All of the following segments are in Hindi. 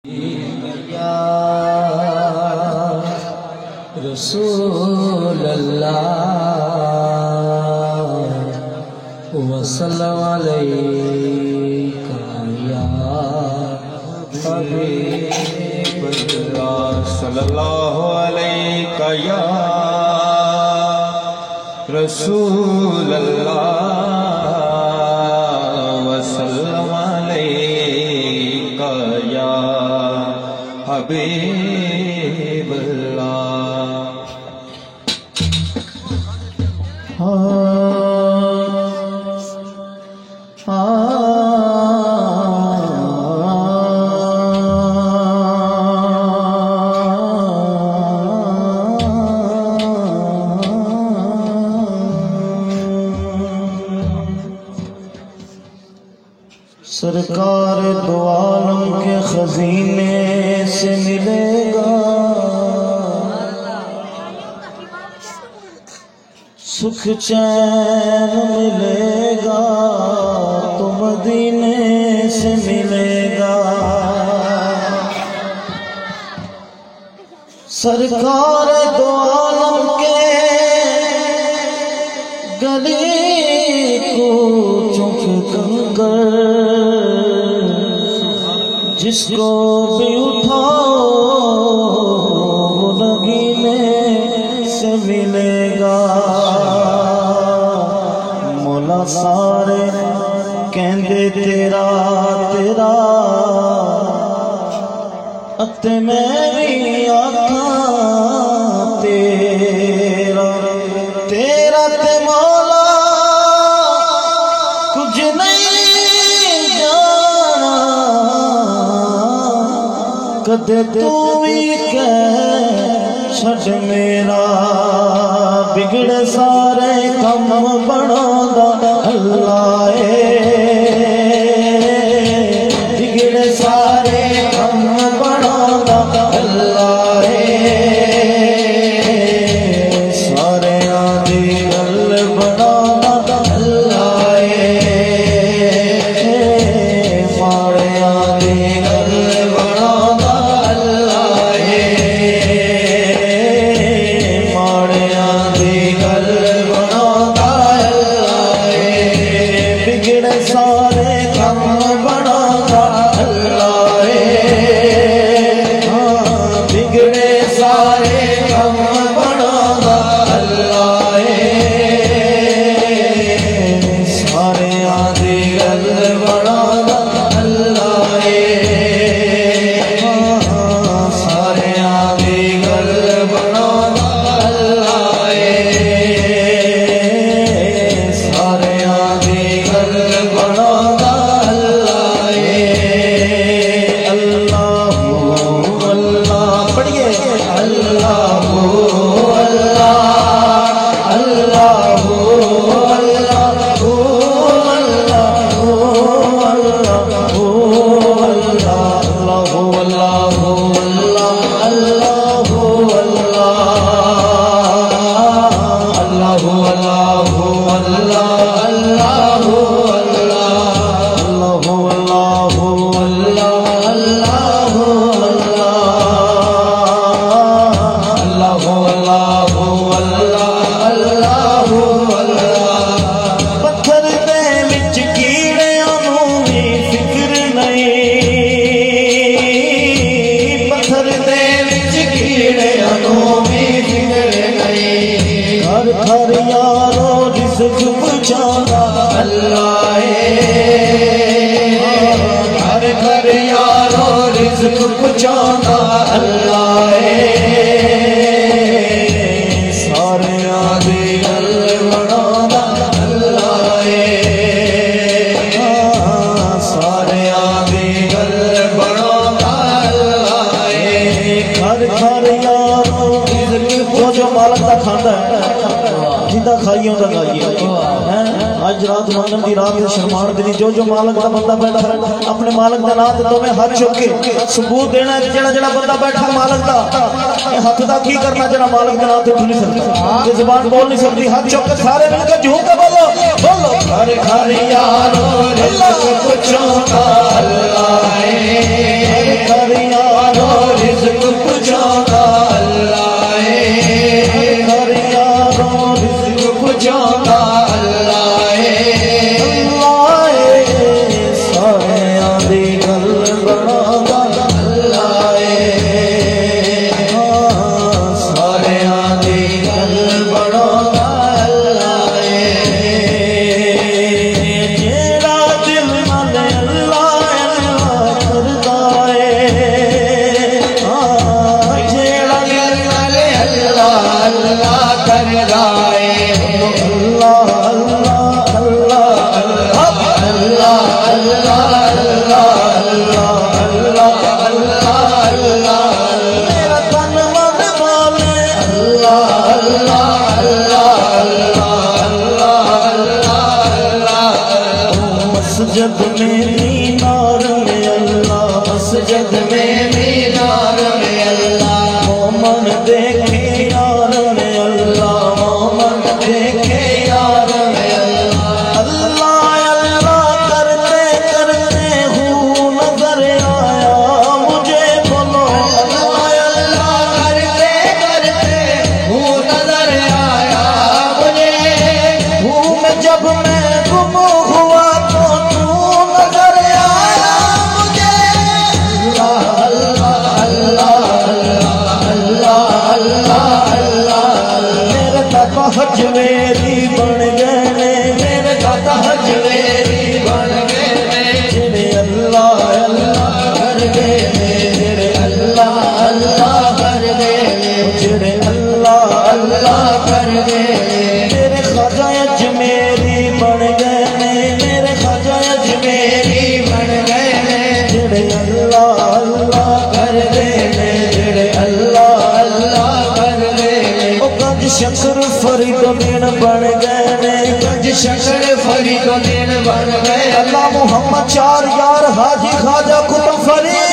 या रसूल अल्लाह वसल्लम अलैका या हबीब अल्लाह सल्लल्लाहु अलैका या रसूल अल्लाह वसल्लम अलैका या हबीब सरकार दो आलम के खजीने से मिलेगा, सुख चैन मिलेगा तो मदीने से मिलेगा। सरकार दो आलम के गले को चुक कंकर जिसको भी उठाओ वो नगीने से मिलेगा। मौला सारे कहंदे तेरा तेरा अते मैं भी आखा तेरा तेरा ते मौला कुछ नहीं जाना कदे तू भी कह छड़ मेरा बिगड़े सारे कम बनादा अल्लाह बिगड़े सारे कम बनादा अल्लाह सारे आदि गल बनादा अल्लाह माड़े आदि गल बनादा अल्लाह माड़े आदि गल बनादा अल्लाह बिगड़े सारे कम बनादा अल्लाह बिगड़े सारे कम बनादा अल्लाह सारे आदि गल बनादा अल्लाह सारे आदि गल बनादा अल्लाह सारे आदि गल बनादा अल्लाह अल्लाह अल्लाह पढ़िए अल्लाह अल्लाह अल्लाह पत्थर दे विच कीड़ियां नूं भी फिक्र नहीं पत्थर दे विच कीड़ियां नूं भी फिक्र नहीं घर घर यारो रिज़्क़ पहुंचादा अल्लाह घर घर यारो रिज़्क़ पहुंचादा अल्लाह सारे आदि गल बनादा अल्लाह सारे आदि गल बनादा अल्लाह घर घर यारो वो जो मालक दा खांदा है जिंदा खाइए उदा खाइए अज रात मांगन की रात शर्मान दी जो जो मालक का बंदा बैठा है अपने मालक का नाम तो मैं हाथ चुक के सबूत देना जेड़ा जेड़ा बंदा बैठा मालक का हाथ का की करना जेड़ा मालक का नाम तो उठ नहीं सकता ये जुबान बोल नहीं सकती हाथ चुक के सारे मिलकर झूम के बोलो बोलो घर घर यारो रिज़्क़ पुछो अल्लाह घर घर रिज़्क़ पुजांदा अल्लाह घर यारों रिज़्क़ पुजांदा अल्लाह सारियां दी गल बनांदा अल्लाह सारियां दी गल बनांदा अल्लाह जेड़ा दिल नाल अल्लाह करदा जेड़ा दिल नाल अल्लाह अल्लाह करदा अल्लाह अल्लाह अल्लाह अल्लाह मेरा तन मन माने अल्लाह अल्लाह मस्जिद में मीनार में अल्लाह मस्जिद में मीनार में अल्लाह मोमन देखे यार में अल्लाह मोमन देखे यार में अल्लाह अल्लाह करते करते हूँ नजर आया मुझे बोलो अल्लाह करते करते हूँ नजर आया मुझे हूँ मैं जब मैं गुम हुआ तो तू नजर आया मुझे अल्लाह अल्लाह अल्लाह मेरे दादा हजवेरी बन गए मेरे दादा हजवेरी बन गए जेड़े अल्लाह अल्लाह कर गए जेड़े अल्लाह अल्लाह कर गए जेड़े अल्लाह अल्लाह कर गए मेरे ख्वाजा अजमेरी बन गए मेरे ख्वाजा अजमेरी बन गए जेड़े अल्लाह अल्लाह कर गए जेड़े अल्लाह अल्लाह कर गए ओ गंज शंकर फरीदुद्दीन बन गए गंज शंकर फरीदुद्दीन बन गए अल्लाह मोहम्मद चार यार हाजी ख्वाजा कुतुब फरीद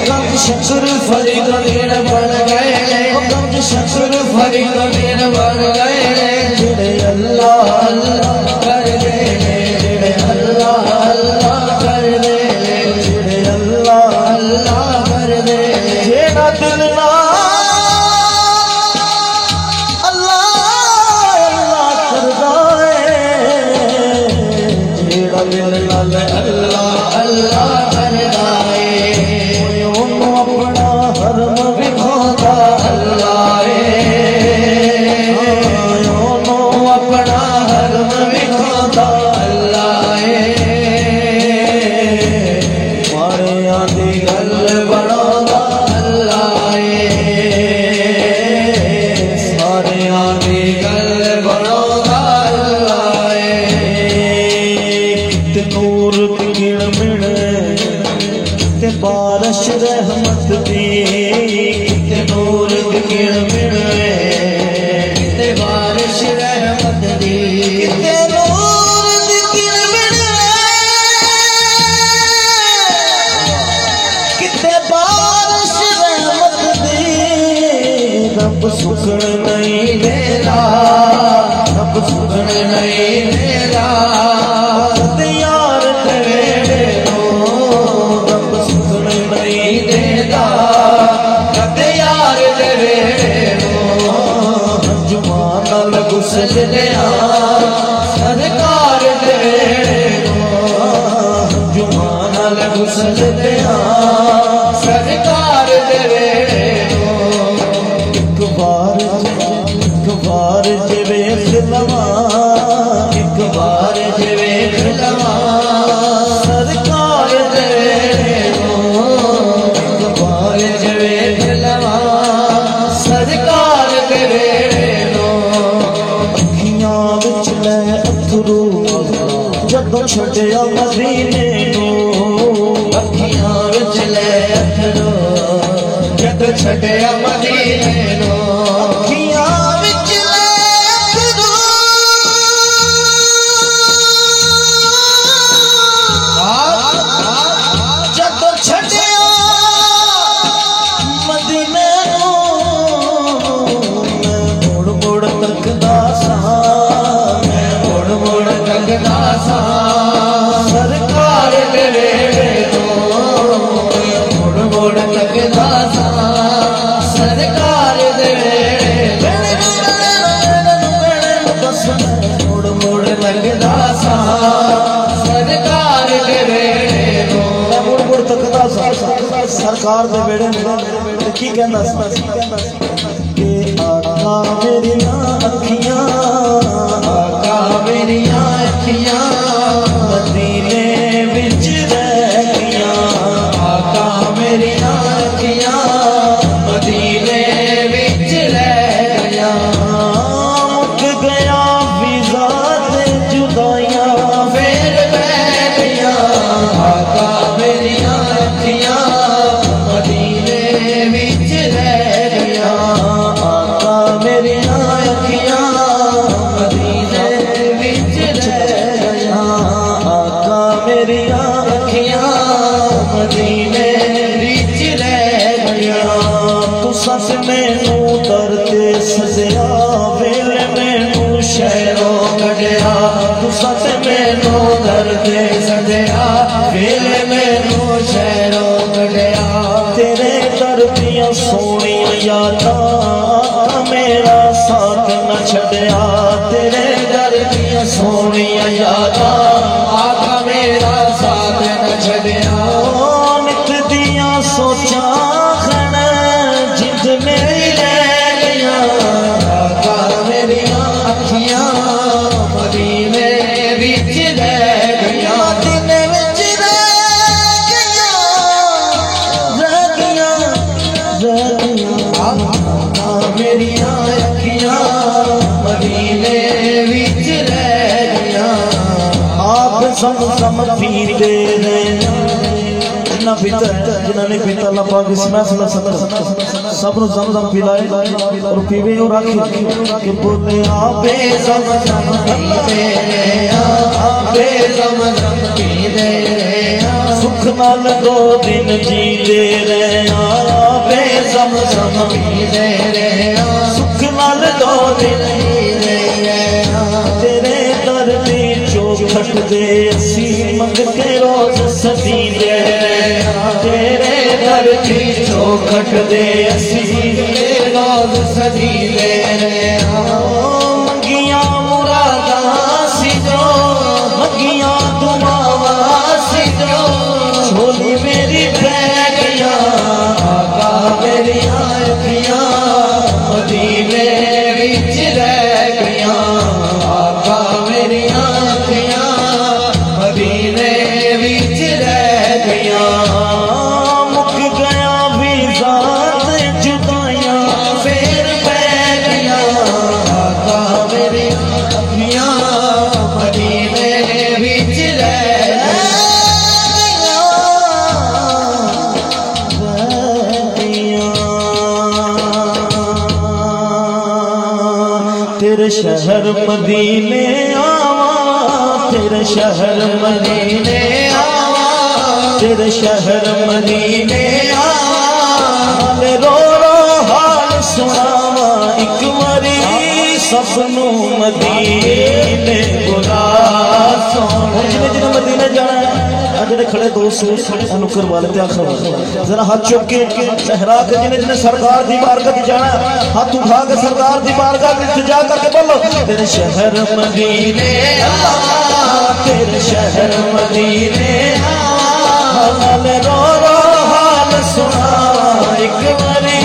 गंज शंकर फरीदुद्दीन बन गए गंज शंकर फरीदुद्दीन बन गए जेड़े अल्लाह अल्लाह कर गए जेड़े अल्लाह अल्लाह कर गए जेड़े अल्लाह अल्लाह कर गए जेड़ा दिल ना अल्लाह अल्लाह करदा जेड़ा दिल नाल अल्लाह अल्लाह करदा ओनू अपना हरम विखांदा अल्लाह ओनू अपना हरम विखांदा अल्लाह मारियां दी गल बनांदा अल्लाह सारियां दी गल बनांदा अल्लाह ते नूर किण मिण ते बारिश रहमत दी ते नूर किण मिण ते बारिश रहमत दी ते नूर किण मिण किते बारिश रहमत दी रब सुखन नहीं देला रब सुखन नहीं देला यार तेरे रब सुखन नहीं देता यार तेरे जुमान गुसल लिया सरकार तेरे जुमान गुसल लिया सरकार तेरे एक बार जिवे खिलवा एक बार जिवे खिलवा सरकार तेरे एक बार जिवे खिलवा सरकार तेरे अखियां विच ले अथरू जदों छड्डिया मदीने नूं अखियां विच ले अथरू जदों छड्डिया मदीने नूं अखियां विच ले अथरू जदों छड्डिया मदीने नूं मैं मुड़ तकदा सां मैं मुड़ तकदा सां सरकार तेरे मुड़ तक रखता सरकार दे बेड़े में की कहंदा कि आका मेरिया अखियां, आका मेरिया अखियां मदीने विच रह गईयां, आका मेरिया अखियां मदीने विच रह गईयां। मुक गया वीज़ा ते जुदाइयां फिर बह गईयां, आका मेरिया अखियां मदीने विच रह गईयां, आका मेरिया अखियां मदीने विच रह गईयां, आका मेरिया अखियां मदीने विच रह गईयां। तू सच मैनू दरते सजया वेले मैनू शहरों कढ़िया, तू सच मैनू दरते सजया वेले मैनू शहरों कढ़िया। तेरे दर दियां सोहणियां यादां मेरा साथ न छड़िया, तेरे दर दियां सोहणियां यादां आका मेरा साथ न छड़िया। नित दियां सोचां खन जिंद मेरी रह गईयां, आका मेरिया अखियां मदीने विच रह गईयां, मदीने विच रह गईयां, रह गईयां, रह गईयां। आका मेरिया अखियां मदीने विच रह गईयां। आप ज़म-ज़म पीते रहना जिन्ना पीता जिन्ना नहीं पीता अल्लाह पाक इसमें सब नु ज़म-ज़म पिलाए और पीवे और आखी कि बोले आपे ज़म-ज़म पीते आपे ज़म-ज़म पीते सुख नाल 2 दिन जीते रहे आपे ज़म-ज़म पीते सुख नाल 2 दिन जीते तेरे दर दी चौखट दे असी मंगते रोज सदीले, तेरे दर की चौखट दे असी रोज सदीले। मंगिया मुरादा सी जो मंगिया दुआवा सी जो झोली मेरी बह गईया, आका मेरिया अखियां मदीने विच रह गईया, आका मेरिया अखियां मदीने विच रह गईया। मुक गया वीज़ा ते जुदाइयां फिर बह गईया, आका मेरिया अखियां मदीने विच रह गईया। तेरे शहर मदीने आवा, तेरे शहर मदीने आवा, तेरे शहर मदीने आवा, रो रो हाल सुनावा एक बारी सबनू मदीने बुला सोने। जिन्हें मदीने जाना है जेडे खड़े दोस्त अनुकर वाले आखिर जरा हाथ चुक के लहरा के जिन्हें सरकार की बारगाह में जाना हाथ उठा के सरकार की बारगाह में इल्तिजा करके बोलो तेरे शहर मदीने तेरे शहर मदीने हाल रो रो हाल सुना एक बारी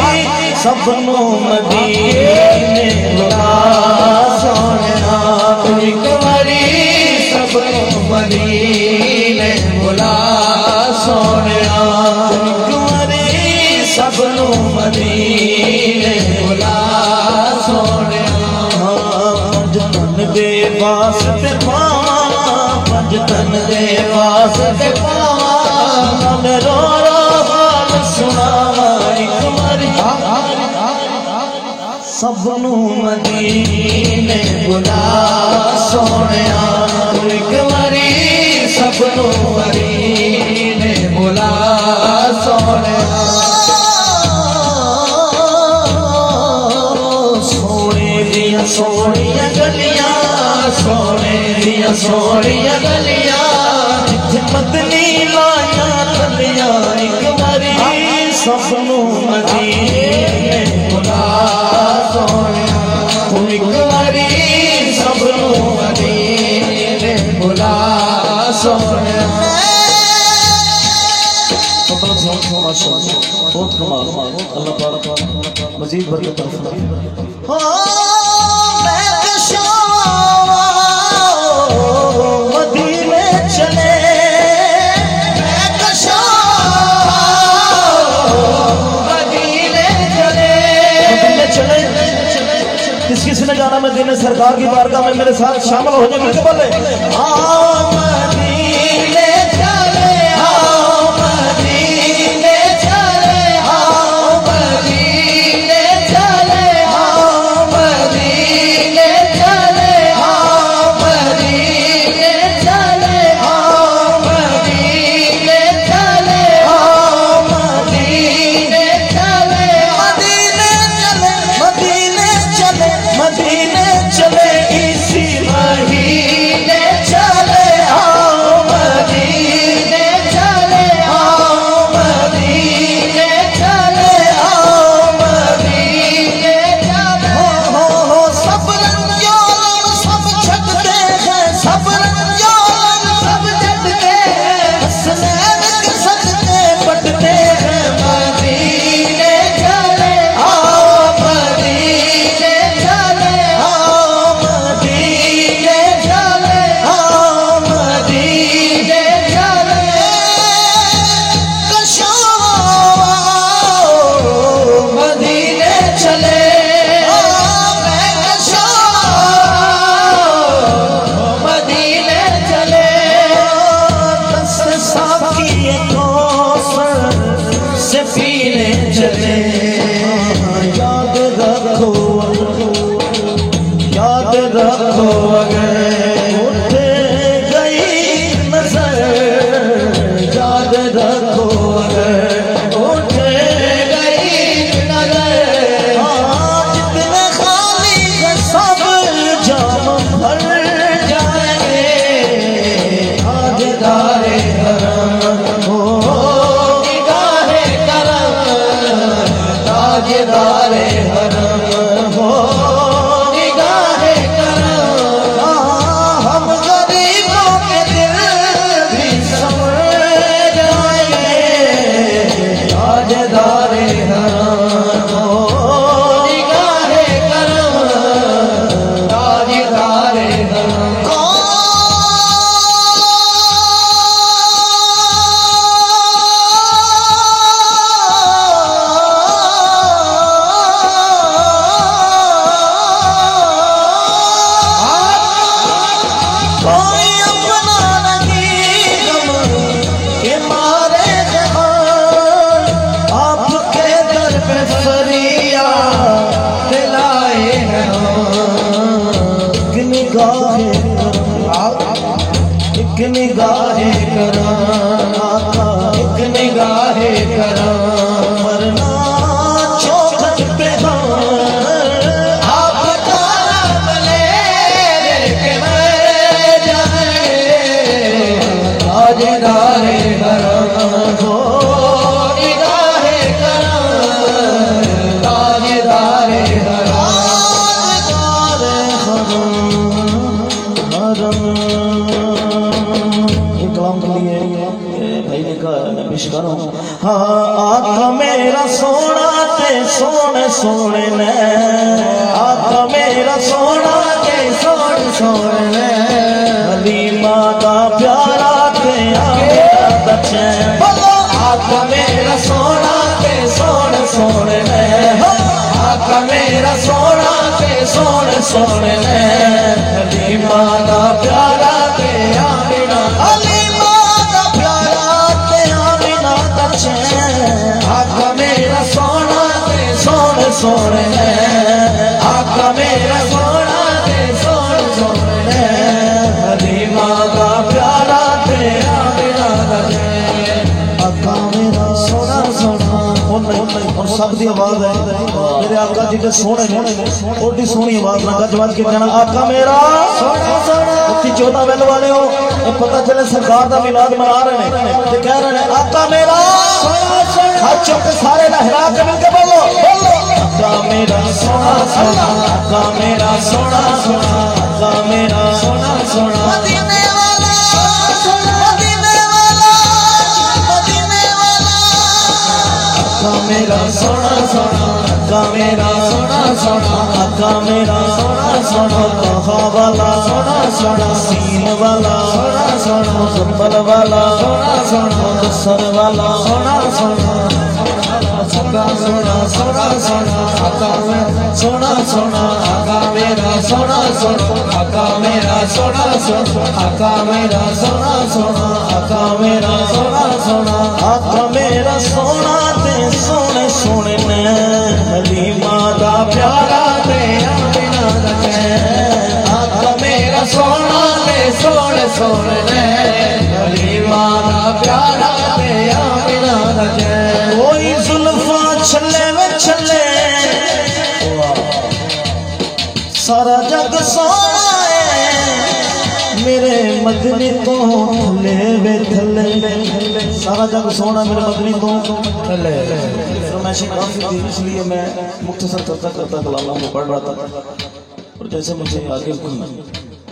सबनू मदीने बुला सोना, एक बारी सबनू मदीने बुला सोना, एक बारी सबनू मदीने बुला सोना। पंज तन दे वास्ते पावा, पंज तन दे वास्ते पावा, रो रो हाल सुनावा एक बारी सबनू मदीने बुला सोनिया, एक बारी सबनू मदीने बुला सोनिया। सोने दिया सोनिया गलियां, सोने दिया सोनिया गलियां, जिथे मदनी लाया तलियां एक बारी सबनू मदीने बुला सोनिया, एक बारी सबनू मदीने बुला सोनिया। बहुत कमाल अल्लाह पाक मजीद बरकत फरमाए। मदीने चले किस किस ने जाना मदीने सरकार की बारगाह में मेरे साथ शामिल हो जाए मिलकर बोले मदीने चले मदीने चले मदीने चले मदीने चले मदीने चले मदीने चले मदीने चले मदीने चले मदीने चले इसी महीने चले आओ मदीने चले आओ मदीने चले आओ मदीने चले हो सब रंजों सब छटते हैं सब रंजों सब छटते हैं हसनैन के सदके पटते हैं मदीने चले आओ मदीने चले आओ मदीने चले आओ मदीने चले मदीने चले मदीने चले दस साकी से पीने चले याद रखो याद रखो अगर उठ गई नजर याद रखो अगर उठ गई नजर जितने खाली है सब जाम भर जाएंगे ताजदारे हरम हो निगाहे करम ताजदारे हरम हो निगाहे करम हम गरीबों के दिल भी समझ जाएंगे ताजदारे हरम हो निगाहे करम ताजदारे हरम कोई अपना नहीं गम के मारे जहां आपके दर पे फरियाद लाए हैं एक निगाहे एक निगाहे करम आका एक निगाहे करम वरना चौखट पे हम आपका नाम लेके मर जाएंगे ताजदारे हरम हो निगाहे करम ताजदारे हरम कलाम के लिए भाई ने कहा मैं पेश कर रहा हूँ। हाँ आका मेरा सोना ते सोने सोने ने आका मेरा सोना ते सोने सोने ने हलीमा का प्यारा ते मेरा बच्चन बोलो आका मेरा सोना ते सोने सोने ने आका मेरा सोना ते सोने सोने ने हलीमा का प्यारा ते आमीना हलीमा का प्यारा ते आमीना बच्चन आका मेरा सोना ते सोने सोने ने आका मेरा सोना ते सोने सोने ने हलीमा का प्यारा ते आमीना बच्चन आका मेरा सोना सोना और सब दी आवाज है मेरे आका जी के सोने ओडी सोहनी आवाज ना गज के कहना आका मेरा सोना सोना 14 वेल वाले हो पता चले सरकार का मिलाद मना रहे हैं ते कह रहे हैं आका मेरा सोना सोना हाथ चुक सारे लहरा के मिलके बोलो आका मेरा सोना सोना आका मेरा सोना सोना आका मेरा सोना सोना मदीने वाला मदीने वाला मदीने वाला आका मेरा सोना सोना, आका मेरा सोना सोना, आका मेरा सोना सोना, कहा वाला सोना सोना, सीन वाला सोना सोना, मुजम्मल वाला सोना सोना, मुदस्सर वाला सोना सोना, आका सोना सोना सोना, आका मेरा सोना सोना, आका मेरा सोना सोना, आका मेरा सोना सोना, आका मेरा सोना सोना, आका मेरा सोना सोना, आका मेरा सोना ते सोने सोने ने हलीमा दा प्यारा ते आमिना दा चैन। आका मेरा सोना ते सोने सोने ने हलीमा दा प्यारा ते आमिना दा चैन। कोई जुल्फा छले वे छले सारा जग सोना है मेरे मदनी तो थले वे थले, सारा जग सोना मेरे मदनी तो थले। फरमाइश काफी थी इसलिए मैं मुख्तसर करता करता कलाम को पढ़ रहा था और जैसे मुझे आगे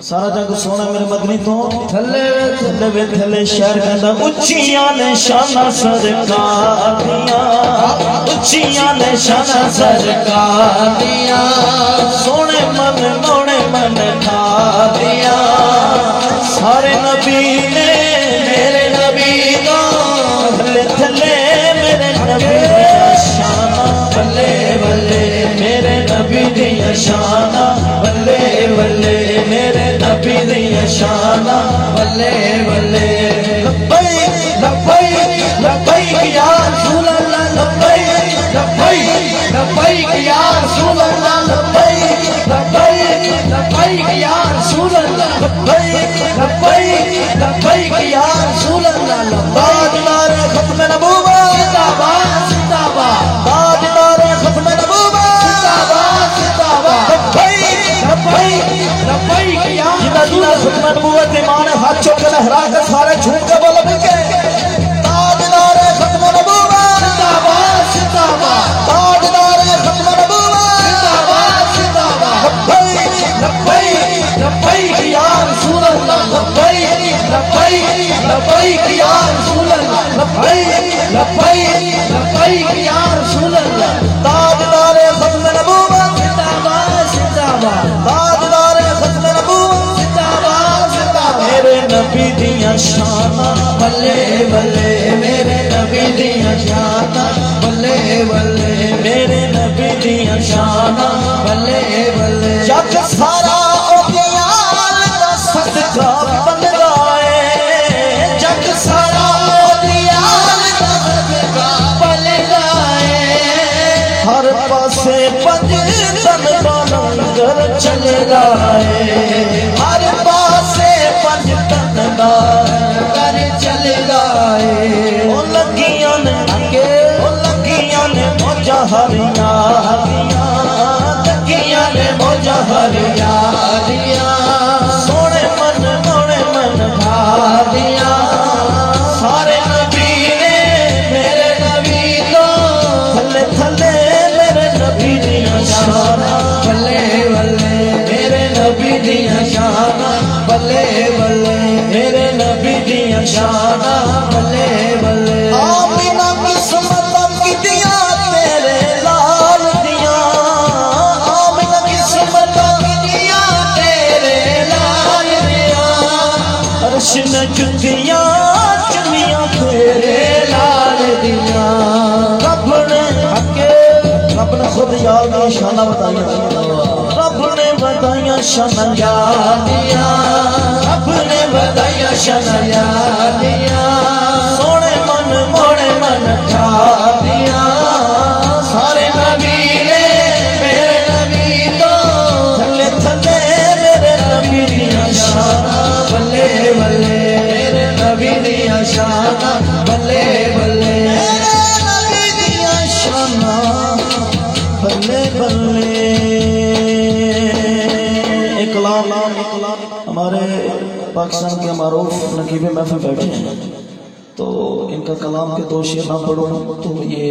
सारा जग सोना मेरे मदनी तो थले थले वे थले। शहर कहता उच्चियां ने शाना सरकार दिया, उच्चियां ने शाना सरकार दिया, सोने मन मोने मन खा दिया। सारे नबी ने मेरे नबी को थले थले मेरे नबी दिया शाना, बल्ले बल्ले मेरे नबी दिया शाना, बल्ले बल्ले मेरे नबी दिया शाना, बल्ले बल्ले। लब्बैक लब्बैक लब्बैक या रसूल अल्लाह, लब्बैक लब्बैक लब्बैक या रसूल अल्लाह, लब्बैक लब्बैक लब्बैक या रसूल अल्लाह, लब्बैक लब्बैक लब्बैक या रसूल अल्लाह। ताजदार खत्म नबूवत जिंदाबाद जिंदाबाद, ताजदार खत्म नबूवत जिंदाबाद जिंदाबाद, लब्बैक लब्बैक लब्बैक या जिन्ना जिन्ना खत्म नबूवत ईमान हाथ चुक के लहरा के सारे झूम के बोल के ताजदार खत्म नबूवत जिंदाबाद जिंदाबाद, ताजदार खत्म नबूवत जिंदाबाद जिंदाबाद, लब्बैक लब्बैक लब्बैक या रसूल अल्लाह, लब्बैक लब्बैक लब्बैक या रसूल अल्लाह, लब्बैक लब्बैक लब्बैक या रसूल अल्लाह। ताजदार खत्म नबूवत जिंदाबाद जिंदाबाद, ताजदार खत्म नबूवत जिंदाबाद जिंदाबाद। मेरे नबी दियां शाना बल्ले बल्ले, मेरे नबी दियां शाना बल्ले बल्ले, मेरे नबी दियां शाना बल्ले बल्ले। जग सारा ओदियाल दा सदका बनदा है, जग सारा ओदियाल दा सदका बनदा है। हर पासे पंज तन दा लंगर चलदा है, हर पासे पंज तन दा लंगर चलदा है। ओ लगियां ने अगे ओ लगियां ने मौजा हरियां दियां, लगियां ने मौजा हरियां दियां, सोने मन मोने मन खा दिया। सारे नबी ने मेरे नबी को थले थले मेरे नबी दियां शाना, बल्ले बल्ले मेरे नबी दियां शाना, बल्ले बल्ले मेरे नबी दियां शाना, बल्ले बल्ले। आमिना किस्मत किदियां तेरे लाल दियां, आमिना किस्मत किदियां तेरे लाल दियां, अर्श न जुतियां चुनियां तेरे लाल दियां। रब ने खुद याद की शाना बताइया, रब ने बताइया शाना याद दिया, रब ने बताइया शाना याद दिया, सोने मन मोड़े मन खा दिया। सारे नबी ने मेरे नबी तो थले थले मेरे नबी दिया शाना, बल्ले बल्ले मेरे नबी दिया शाना, बल्ले बल्ले मेरे नबी दिया शाना, बल्ले बल्ले। एक कलाम हमारे पाकिस्तान के मारूफ नकीबे महफिल बैठे हैं, तो इनका कलाम के दो शेर ना पढ़ो तो ये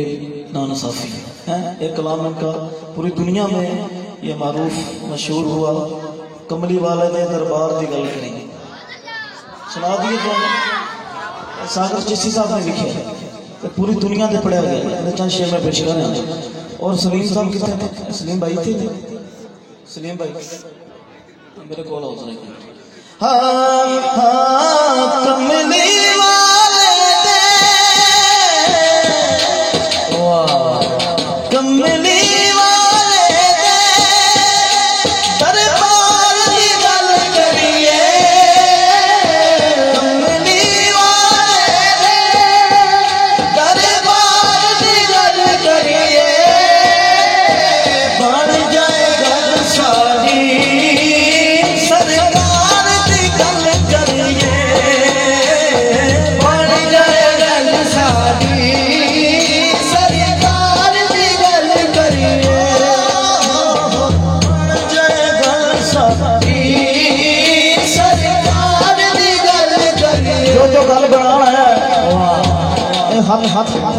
नाइंसाफी है। एक कलाम इनका पूरी दुनिया में ये मारूफ मशहूर हुआ, कमली वाले ने दरबार की गल करी, सुना दिए तो सागर चिश्ती साहब ने लिखे पूरी दुनिया से पढ़िया गया चंद शेर में पेश कर रहा। और सलीम साहब कितने थे? सलीम भाई थे, सलीम भाई मेरे को कमली वाले कमली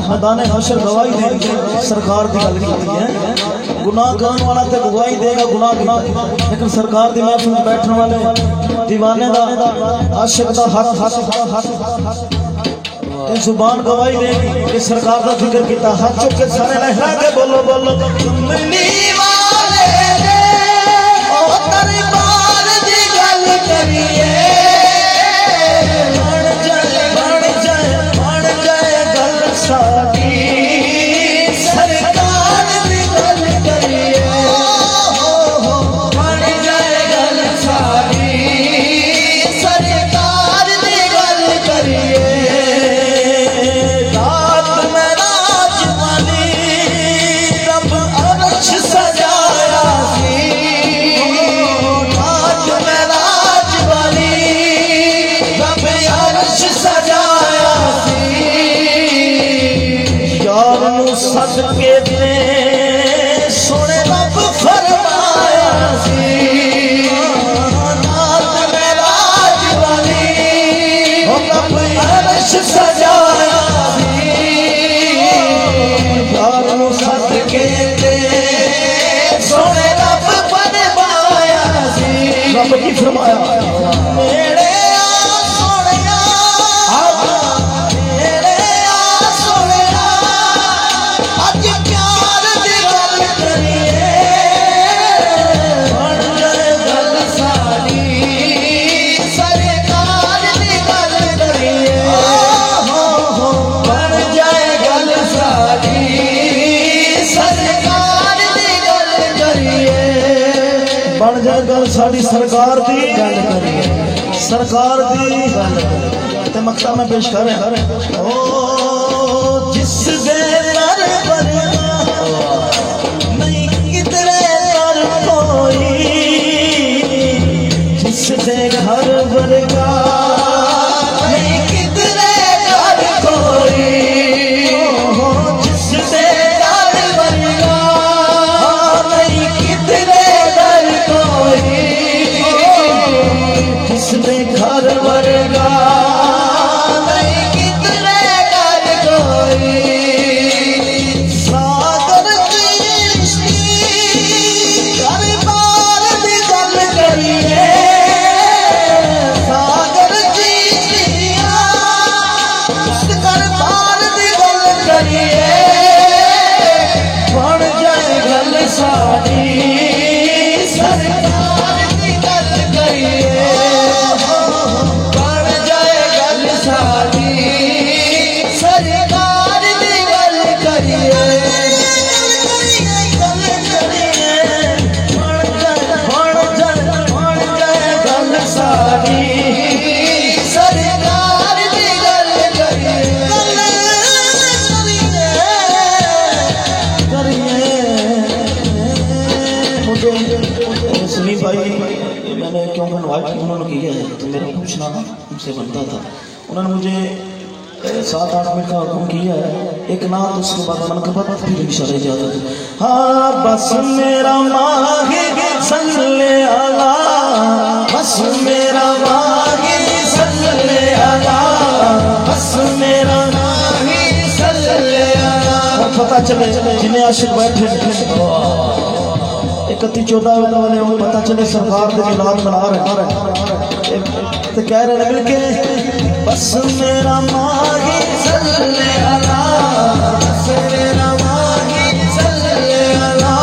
मैदाने हशर गवाही देगी सरकार की गल की है। गुनाह करने वाला तो गवाही देगा गुनाह गुनाह, लेकिन सरकार की महफिल में बैठने वाले दीवाने का आशिक का हक जुबान गवाही देगी कि सरकार का जिक्र किया। हाथ चुक के सारे लहरा के बोलो बोलो कमली वाले ओ दरबार दी गल करिए। सरकार दी गल करिए, बन जाए गल सारी। सरकार दी गल करिए, रात में राज वाली रब अर्श सजाया सी। रात में राज वाली रब अर्श सजाया सी। सदके दे सोने रब फरमाया सी। रात में राज वाली रब अर्श सजाया सी। यार सदके दे सोने रब फरमाया सी। रब की फरमाया मेरे गल साड़ी सरकार दी गल करिए। सरकार दी गल ते मक्ता में पेश कर ओ जिस दे दर पर नहीं किधरे दर कोई, जिस दे घर वर्गा नहीं किधरे दर कोई। जिस दे घर वर्गा नहीं किधरे दर कोई, जिसने घर वर्गा नहीं कितने घर कोई। सागर की घर बार दी गल करिए। सागर की घर बार दी गल करिए, बन जाए गल साड़ी। सरकार की गल करिए, बन जाए गल सारी। सरकार की गल करिए, गल करिए, बन जाए गल सारी। सरकार की गल करिए, सलीम भाई मैंने क्यों इन्वाइट किया उन्होंने किया है तो मेरा पूछना उनसे बनता था। उन्होंने मुझे 7-8 मिनट का हुक्म किया है, एक नाम उसके बाद मनकबत फिर इशारे जाता है। हाँ बस मेरा माही सल्ले अला, बस मेरा माही सल्ले अला, बस मेरा माही सल्ले अला। पता चले जिन्हें आशिक बैठे 31-14 वाले पता चले सरकार के मिलाद मना रहे तो कह रहे मिल के बस मेरा माही सल्ले अला, बस मेरा माही सल्ले अला,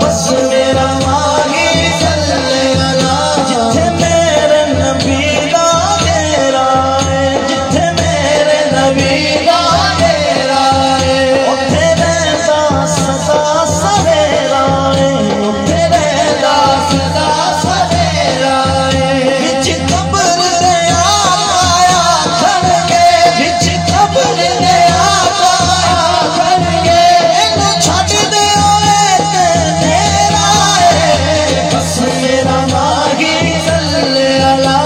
बस मेरा माही सल्ले अला। जिथे मेरे नबी दा डेरा है, जिथे मेरे नबी दा डेरा है, उथे रहंदा सदा सवेरा है, उथे रहंदा सदा सवेरा है। विच कब्र दे आया खड़गे, विच कब्र दे आया खड़गे, इन्हू छड्ड दे ओए ते मेरा है। बस मेरा माही सल्ले अला,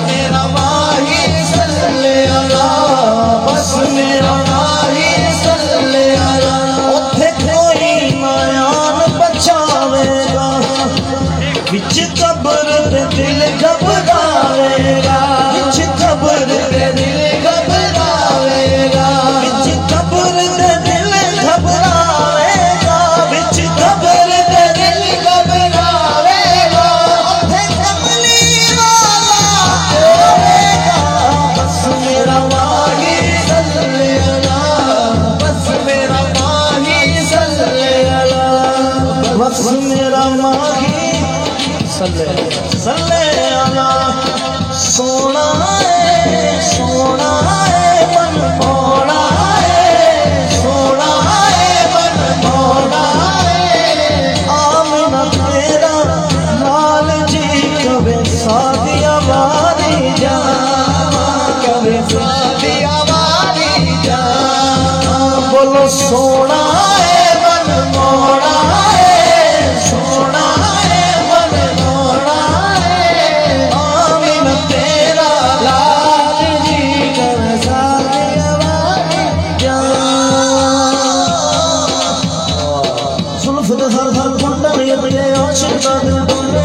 मेरा माही सल्ले अला, बस मेरा माही सल्ले अला। उथे कोई मायान बचावेगा, विच कब्र दे दिल घबरावेगा, विच कब्र दे दिल घबरावेगा, विच कब्र दे दिल घबरावेगा, विच कब्र दे दिल घबरावेगा। उथे कमली वाला होवेगा। बस मेरा माही सल्ले अला, बस मेरा माही सल्ले अला, बस मेरा माही सल्ले अला। सोना है मन मोड़ा है, सोना है मन मोड़ा है। आमिना तेरा लाल जी कभी सादिया वाली जा, कभी सादिया वाली जा। बोलो सोना है मन मोड़ा है, सोना है मन मोड़ा है। आमिना तेरा लाल जी कभी सादिया वाली जा। जुल्फ दे हर हर कुंडल ये आशिक दा दिल डोले,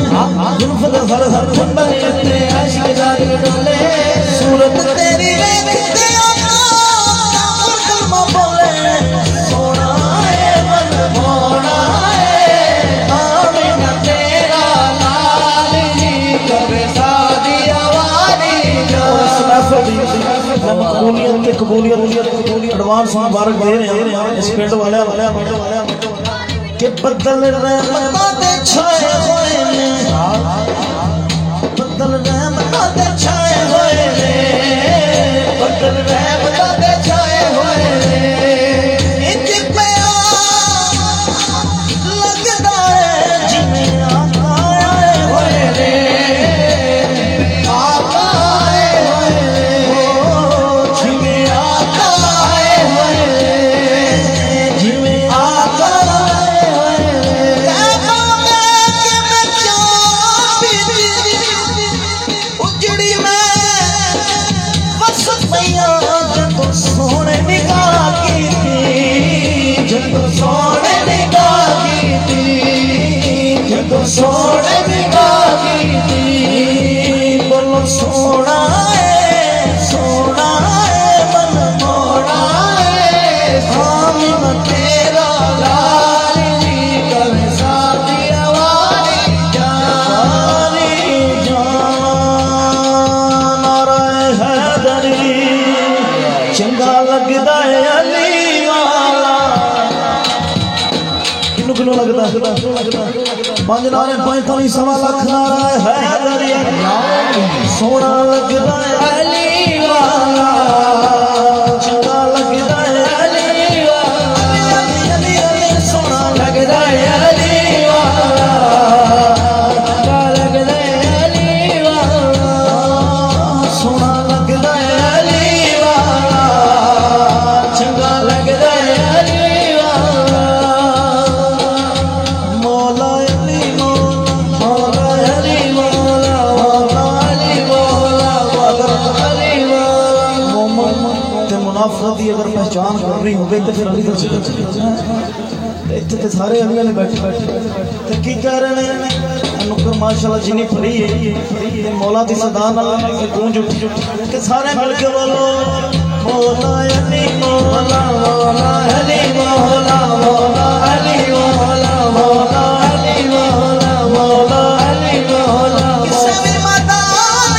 जुल्फ दे हर हर कुंडल ये आशिक दा दिल डोले। सूरत तेरी देखते आका कलमा बोले, सोना है मन मोड़ा है। आमिना तेरा लाल जी कभी सादिया वाली जा। कबूलियत एडवांस मुबारक दे रहे हैं इस पिंड वाले कि बदल रहमतां दे छाए होए ने, बदल रहमतां दे छाए होए ने, बदल रहमतां दे छाए होए ने। इंज पिया लगदा है जिवें आका आए होए ने, आका आए होए ने, जिवें आका आए होए ने, जिवें आका आए होए ने। उजड़ी मैं बस पैया जदों सोने निगाह की थी, जदों सोने निगाह की थी, जदों सोने निगाह की थी। बोलो सोना है मन मोड़ा है। आमिना तेरा लाल जी कभी सादिया वाली जा, वाली जान। नाराए हैदरी चंगा लगदा है अली वाला। किनू किनू लगदा पंज नारे पंज ताली सवा लख नारा है हैदरी। सोना लगदा है अली वाला, चंगा लगदा है अली वाला, अली अली सोना लगदा है अली वाला, चंगा लगदा है अली वाला, सोना लगदा है अली वाला, चंगा लगदा है अली वाला। मौला अली मौला अली मौला मौला अली मौला मौला अली मौला। मोहम्मद ते मुनाफिक दी अगर पहचान करनी होवे तो फिर अली दस इत्थे ते सारे अली वाले बैठे ते की कह रहे ने। नुक्कर माशाल्लाह जिन्नी फरी है ते मौला दी सदा नाल गूंज उठी ते सारे मिल के बोलो मौला अली मौला मौला अली मौला मौला अली मौला मौला अली मौला मौला अली मौला। किसी भी मैदान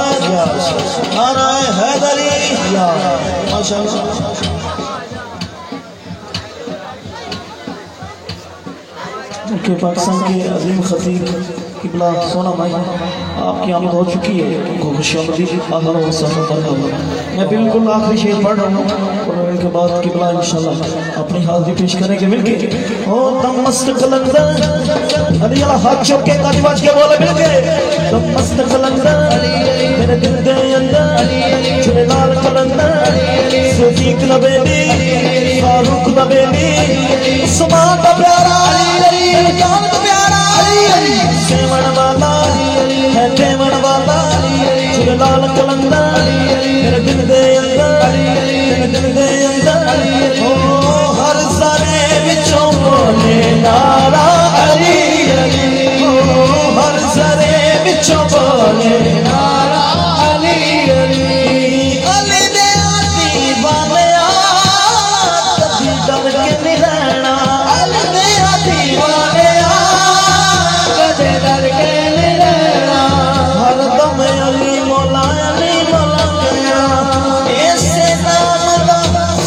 फैज नारा हैदरी माशाअल्लाह। के पाकिस्तान के अजीम खतीब किबला सोना भाई आपकी आमद हो चुकी है, उनको खुशआमदी मैं बिल्कुल आखिरी शेर पढ़ रहा हूँ और इनके बाद किबला इंशाल्लाह अपनी हाजिरी पेश करेंगे मिलके। ओ दम मस्त कलंदर अली अला हाथ चौक के काजवाज के बोले मिलके, दम मस्त कलंदर मेरे दिल दे अंदर चुने लाल कलंदर सिद्दीक नबी फारूक नबी उस्मान का प्यारा जान का प्यारा सेवन वाला है देवन वाला चुने लाल कलंदर मेरे दिल दे अंदर मेरे दिल दे अंदर ओ हर सारे विचों बोले नारा अली अली ओ हर सारे विचों बोले नारा अली अली अली दे दीवाने कभी डर के नहीं रहना अली दे दीवाने कभी डर के नहीं रहना हर दम अली मौला गया ऐसे नाम का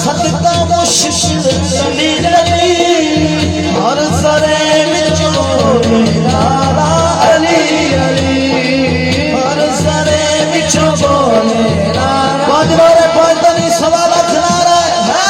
सदका मुश्किल चली रही हर सरे विचों नारा अली अली हर सरे विचों बोले नारा पांच बारे पांच दनी सवा लाख नारा है